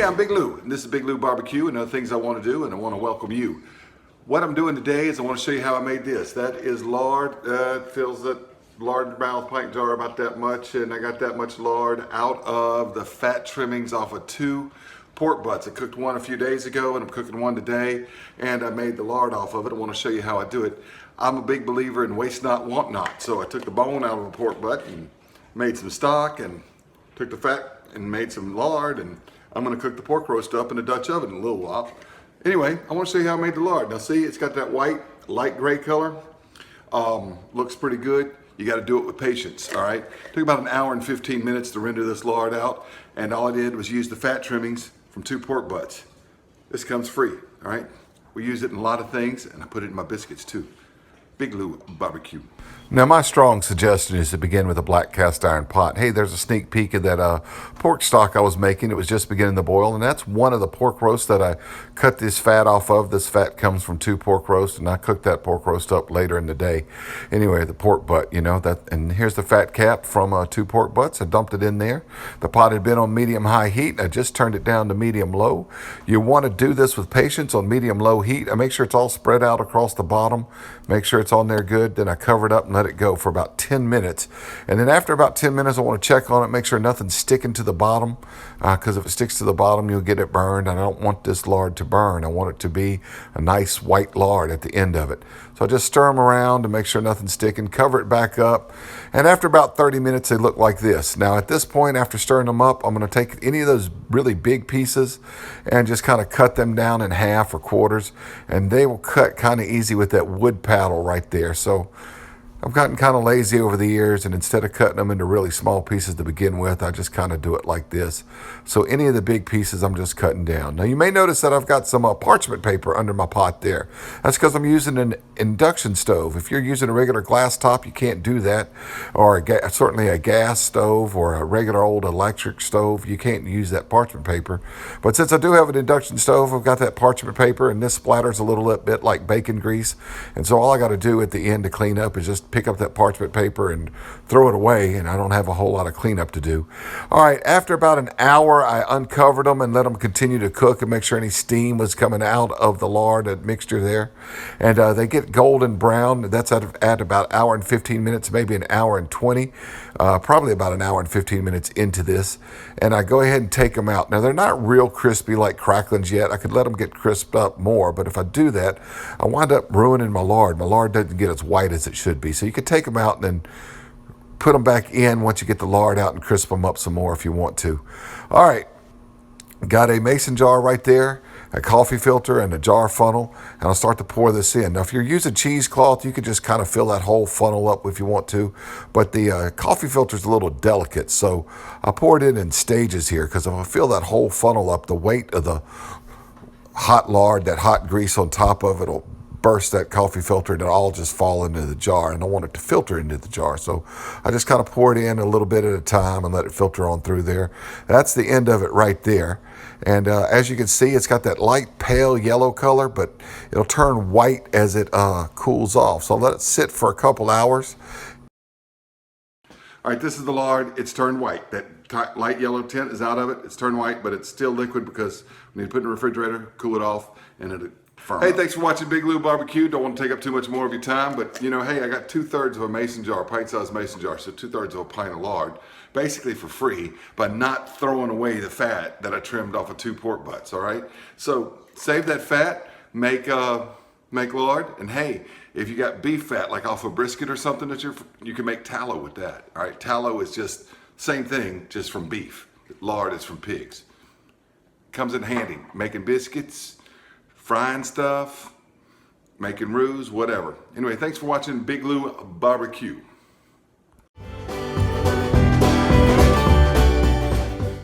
I'm Big Lou, and this is Big Lou Barbecue and other things I want to do, and I want to welcome you. What I'm doing today is I want to show you how I made this. That is lard. It fills that lard mouth pint jar about that much, and I got that much lard out of the fat trimmings off of 2 pork butts. I cooked one a few days ago, and I'm cooking one today, and I made the lard off of it. I want to show you how I do it. I'm a big believer in waste not, want not. So I took the bone out of a pork butt and made some stock, and took the fat and made some lard, and I'm gonna cook the pork roast up in a Dutch oven in a little while. Anyway, I wanna show you how I made the lard. Now see, it's got that white, light gray color. Looks pretty good. You gotta do it with patience, all right? Took about an hour and 15 minutes to render this lard out, and all I did was use the fat trimmings from 2 pork butts. This comes free, all right? We use it in a lot of things, and I put it in my biscuits too. Big Lou Barbecue. Now my strong suggestion is to begin with a black cast iron pot. Hey, there's a sneak peek of that pork stock I was making. It was just beginning to boil, and that's one of the pork roasts that I cut this fat off of. This fat comes from 2 pork roasts, and I cooked that pork roast up later in the day. Anyway, the pork butt, you know, that, and here's the fat cap from 2 pork butts. I dumped it in there. The pot had been on medium-high heat. I just turned it down to medium-low. You want to do this with patience on medium-low heat. I make sure it's all spread out across the bottom. Make sure it's on there good. Then I cover it up and let it go for about 10 minutes. And then after about 10 minutes, I want to check on it, make sure nothing's sticking to the bottom, because if it sticks to the bottom, you'll get it burned. I don't want this lard to burn. I want it to be a nice white lard at the end of it. So I just stir them around to make sure nothing's sticking, cover it back up, and after about 30 minutes, they look like this. Now at this point, after stirring them up, I'm going to take any of those really big pieces and just kind of cut them down in half or quarters, and they will cut kind of easy with that wood paddle right there. So I've gotten kind of lazy over the years, and instead of cutting them into really small pieces to begin with, I just kind of do it like this. So any of the big pieces I'm just cutting down. Now you may notice that I've got some parchment paper under my pot there. That's because I'm using an induction stove. If you're using a regular glass top, you can't do that, or certainly a gas stove or a regular old electric stove, you can't use that parchment paper. But since I do have an induction stove, I've got that parchment paper, and this splatters a little bit like bacon grease. And so all I got to do at the end to clean up is just pick up that parchment paper and throw it away, and I don't have a whole lot of cleanup to do. All right, after about an hour, I uncovered them and let them continue to cook and make sure any steam was coming out of the lard, that mixture there. And they get golden brown. That's at about an hour and 15 minutes, maybe an hour and 20, probably about an hour and 15 minutes into this. And I go ahead and take them out. Now, they're not real crispy like cracklins yet. I could let them get crisped up more, but if I do that, I wind up ruining my lard. My lard doesn't get as white as it should be. So you could take them out and then put them back in once you get the lard out and crisp them up some more if you want to. All right, got a mason jar right there, a coffee filter, and a jar funnel, and I'll start to pour this in. Now, if you're using cheesecloth, you could just kind of fill that whole funnel up if you want to, but the coffee filter is a little delicate, so I'll pour it in stages here, because if I fill that whole funnel up, the weight of the hot lard, that hot grease on top of it, will burst that coffee filter, and it'll all just fall into the jar, and I want it to filter into the jar. So I just kind of pour it in a little bit at a time and let it filter on through there. That's the end of it right there. And as you can see, it's got that light pale yellow color, but it'll turn white as it cools off. So let it sit for a couple hours. All right, this is the lard. It's turned white. That light yellow tint is out of it. It's turned white, but it's still liquid because we need to put it in the refrigerator, cool it off, and it'll firm up. Hey, thanks for watching Big Lou Barbecue. Don't want to take up too much more of your time, but you know, hey, I got 2/3 of a mason jar, pint-sized mason jar, so 2/3 of a pint of lard, basically for free, by not throwing away the fat that I trimmed off of 2 pork butts, all right? So save that fat, make lard, and hey, if you got beef fat, like off a brisket or something, you can make tallow with that, all right? Tallow is just same thing, just from beef. Lard is from pigs. Comes in handy, making biscuits, frying stuff, making roux, whatever. Anyway, thanks for watching Big Lou Barbecue.